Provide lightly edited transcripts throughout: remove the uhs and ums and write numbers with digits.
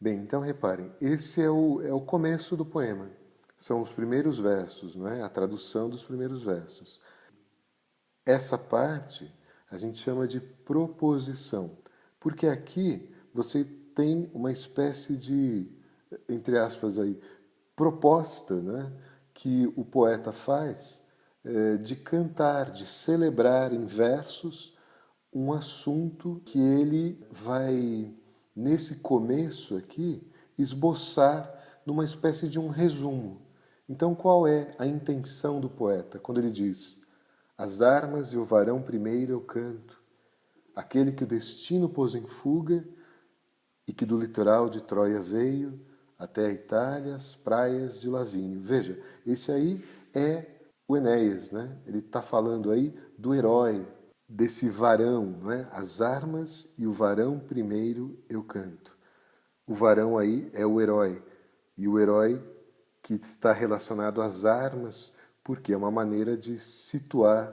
Bem, então reparem, esse é o começo do poema. São os primeiros versos, não é? A tradução dos primeiros versos. Essa parte a gente chama de proposição, porque aqui você tem uma espécie de, entre aspas aí, proposta, né, que o poeta faz de cantar, de celebrar em versos um assunto que ele vai, nesse começo aqui, esboçar numa espécie de um resumo. Então, qual é a intenção do poeta quando ele diz: as armas e o varão primeiro eu canto, aquele que o destino pôs em fuga e que do litoral de Troia veio até a Itália, as praias de Lavínio. Veja, esse aí é o Enéas, né? Ele está falando aí do herói, desse varão, não é? As armas e o varão primeiro eu canto. O varão aí é o herói, e o herói que está relacionado às armas, porque é uma maneira de situar,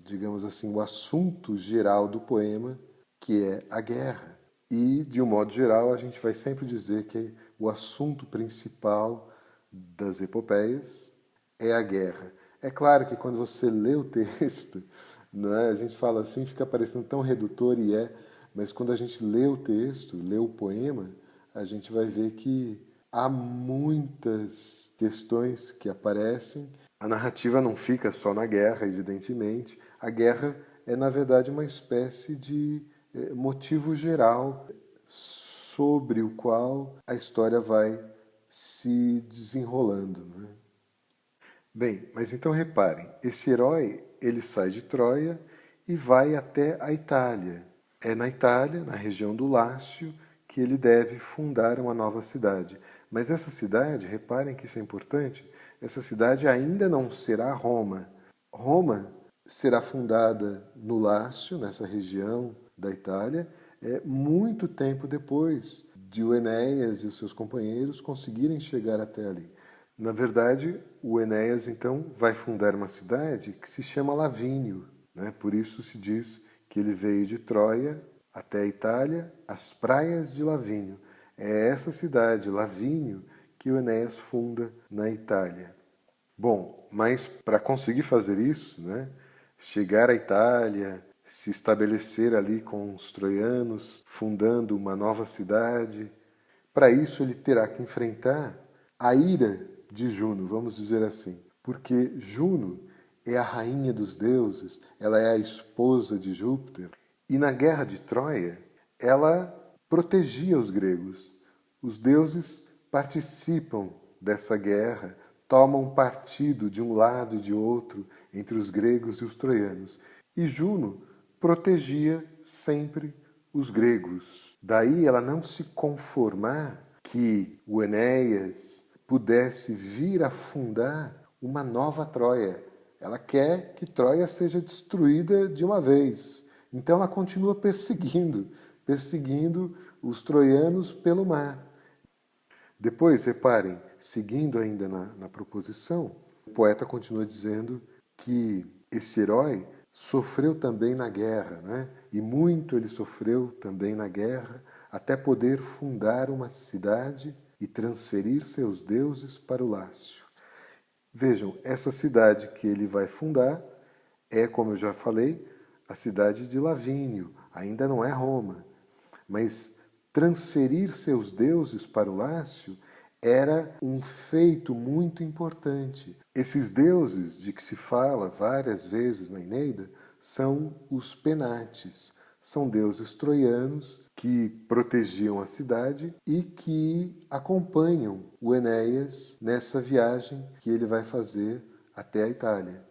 digamos assim, o assunto geral do poema, que é a guerra. E, de um modo geral, a gente vai sempre dizer que o assunto principal das epopeias é a guerra. É claro que quando você lê o texto, não é? A gente fala assim, fica parecendo tão redutor e mas quando a gente lê o texto, lê o poema, a gente vai ver que há muitas questões que aparecem. A narrativa não fica só na guerra, evidentemente. A guerra é, na verdade, uma espécie de motivo geral sobre o qual a história vai se desenrolando, né? Bem, mas então reparem, esse herói ele sai de Troia e vai até a Itália. É na Itália, na região do Lácio, que ele deve fundar uma nova cidade. Mas essa cidade, reparem que isso é importante, essa cidade ainda não será Roma. Roma será fundada no Lácio, nessa região da Itália, muito tempo depois de o Enéas e os seus companheiros conseguirem chegar até ali. Na verdade, o Enéas então vai fundar uma cidade que se chama Lavínio, né? Por isso se diz que ele veio de Troia até a Itália, as praias de Lavínio. É essa cidade, Lavínio, que o Enéas funda na Itália. Bom, mas para conseguir fazer isso, né, chegar à Itália, se estabelecer ali com os troianos, fundando uma nova cidade, para isso ele terá que enfrentar a ira de Juno, vamos dizer assim, porque Juno é a rainha dos deuses, ela é a esposa de Júpiter, e na guerra de Troia ela protegia os gregos. Os deuses participam dessa guerra, tomam partido de um lado e de outro entre os gregos e os troianos. E Juno protegia sempre os gregos. Daí ela não se conformar que o Enéas pudesse vir a fundar uma nova Troia. Ela quer que Troia seja destruída de uma vez. Então ela continua perseguindo os troianos pelo mar. Depois, reparem, seguindo ainda na proposição, o poeta continua dizendo que esse herói sofreu também na guerra, né? E muito ele sofreu também na guerra, até poder fundar uma cidade e transferir seus deuses para o Lácio. Vejam, essa cidade que ele vai fundar é, como eu já falei, a cidade de Lavínio, ainda não é Roma. Mas transferir seus deuses para o Lácio era um feito muito importante. Esses deuses de que se fala várias vezes na Eneida são os Penates. São deuses troianos que protegiam a cidade e que acompanham o Enéas nessa viagem que ele vai fazer até a Itália.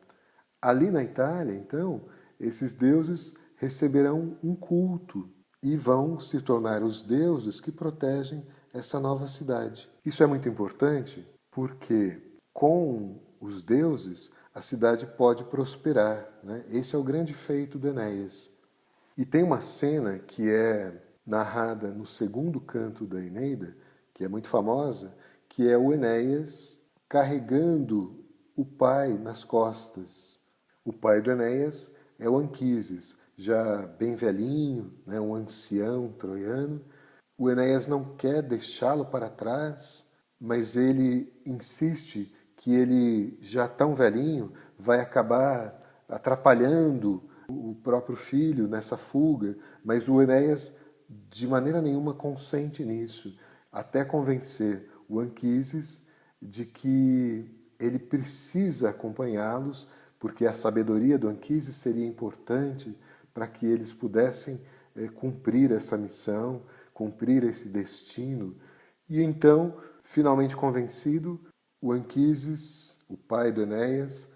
Ali na Itália, então, esses deuses receberão um culto e vão se tornar os deuses que protegem essa nova cidade. Isso é muito importante porque com os deuses a cidade pode prosperar, né? Esse é o grande feito do Enéas. E tem uma cena que é narrada no segundo canto da Eneida, que é muito famosa, que é o Enéas carregando o pai nas costas. O pai do Enéas é o Anquises, já bem velhinho, né, um ancião troiano, O Enéas não quer deixá-lo para trás, mas ele insiste que ele, já tão velhinho, vai acabar atrapalhando o próprio filho nessa fuga, mas o Enéas de maneira nenhuma consente nisso, até convencer o Anquises de que ele precisa acompanhá-los, porque a sabedoria do Anquises seria importante para que eles pudessem cumprir essa missão, cumprir esse destino. E então, finalmente convencido, o Anquises, o pai do Enéas,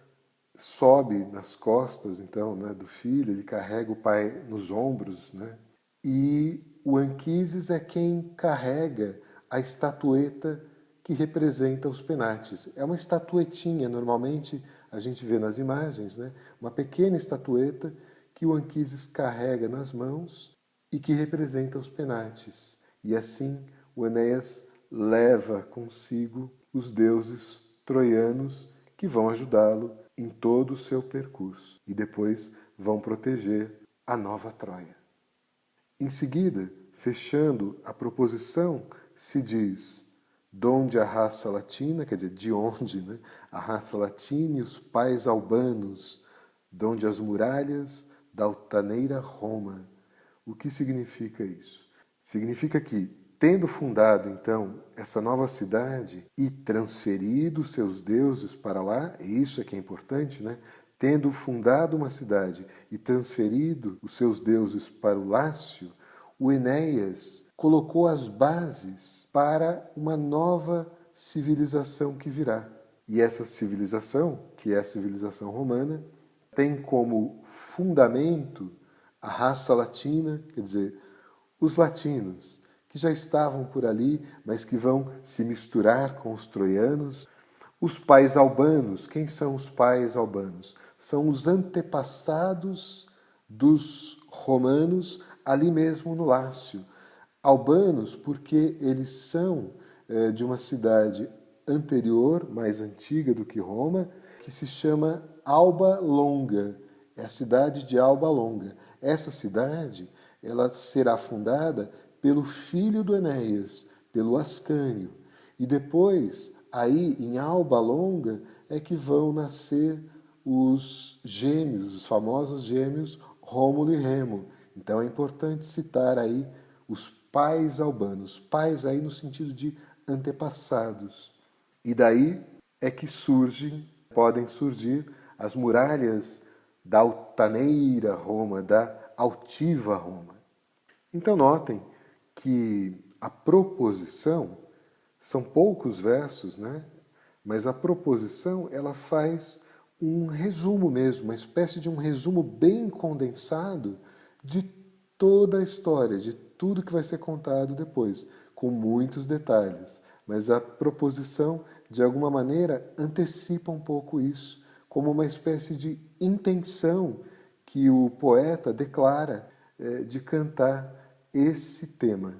sobe nas costas então, né, do filho, ele carrega o pai nos ombros, né, e o Anquises é quem carrega a estatueta que representa os penates. É uma estatuetinha, normalmente a gente vê nas imagens, né, uma pequena estatueta que o Anquises carrega nas mãos e que representa os penates. E assim o Enéas leva consigo os deuses troianos que vão ajudá-lo em todo o seu percurso e depois vão proteger a nova Troia. Em seguida, fechando a proposição, se diz: donde a raça latina, quer dizer, de onde, né? A raça latina e os pais albanos, donde as muralhas da altaneira Roma. O que significa isso? Significa que, tendo fundado, então, essa nova cidade e transferido seus deuses para lá, e isso é que é importante, né? Tendo fundado uma cidade e transferido os seus deuses para o Lácio, o Enéas colocou as bases para uma nova civilização que virá. E essa civilização, que é a civilização romana, tem como fundamento a raça latina, quer dizer, os latinos, que já estavam por ali, mas que vão se misturar com os troianos. Os pais albanos, quem são os pais albanos? São os antepassados dos romanos ali mesmo no Lácio. Albanos porque eles são de uma cidade anterior, mais antiga do que Roma, que se chama Alba Longa. É a cidade de Alba Longa. Essa cidade, ela será fundada pelo filho do Enéas, pelo Ascânio. E depois, aí em Alba Longa, é que vão nascer os gêmeos, os famosos gêmeos Rômulo e Remo. Então é importante citar aí os pais albanos, pais aí no sentido de antepassados. E daí é que podem surgir as muralhas da altaneira Roma, da altiva Roma. Então notem que a proposição, são poucos versos, né? Mas a proposição ela faz um resumo mesmo, uma espécie de um resumo bem condensado de toda a história, de tudo que vai ser contado depois, com muitos detalhes. Mas a proposição, de alguma maneira, antecipa um pouco isso, como uma espécie de intenção que o poeta declara de cantar esse tema.